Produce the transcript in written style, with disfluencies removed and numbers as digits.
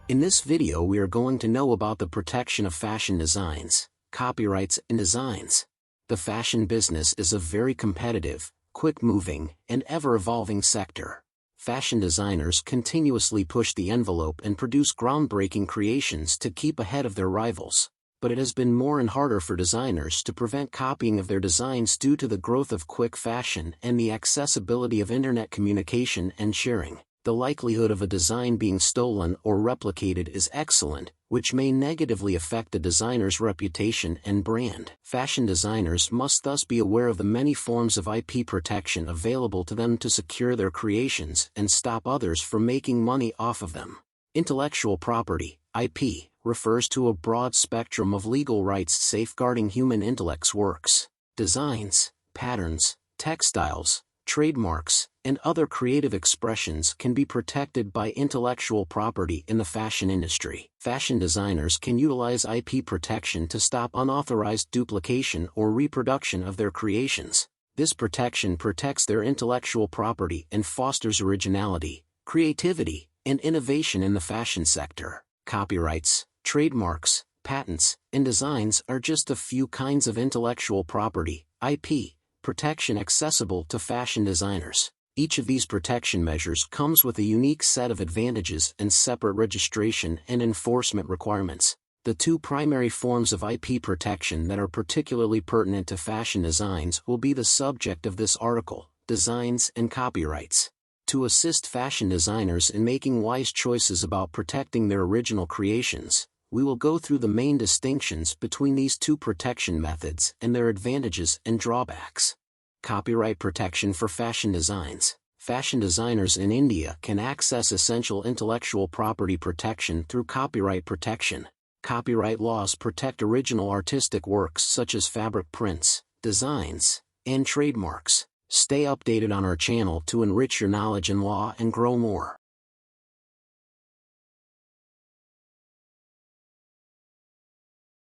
In this video we are going to know about the protection of fashion designs, copyrights and designs. The fashion business is a very competitive, quick-moving, and ever-evolving sector. Fashion designers continuously push the envelope and produce groundbreaking creations to keep ahead of their rivals. But it has been more and harder for designers to prevent copying of their designs due to the growth of quick fashion and the accessibility of internet communication and sharing. The likelihood of a design being stolen or replicated is excellent, which may negatively affect the designer's reputation and brand. Fashion designers must thus be aware of the many forms of IP protection available to them to secure their creations and stop others from making money off of them. Intellectual property, IP, refers to a broad spectrum of legal rights safeguarding human intellect's works, designs, patterns, textiles, trademarks, and other creative expressions can be protected by intellectual property in the fashion industry. Fashion designers can utilize IP protection to stop unauthorized duplication or reproduction of their creations. This protection protects their intellectual property and fosters originality, creativity, and innovation in the fashion sector. Copyrights, trademarks, patents, and designs are just a few kinds of intellectual property, IP, protection accessible to fashion designers. Each of these protection measures comes with a unique set of advantages and separate registration and enforcement requirements. The two primary forms of IP protection that are particularly pertinent to fashion designs will be the subject of this article: designs and copyrights. To assist fashion designers in making wise choices about protecting their original creations, we will go through the main distinctions between these two protection methods and their advantages and drawbacks. Copyright protection for fashion designs. Fashion designers in India can access essential intellectual property protection through copyright protection. Copyright laws protect original artistic works such as fabric prints, designs, and trademarks. Stay updated on our channel to enrich your knowledge in law and grow more.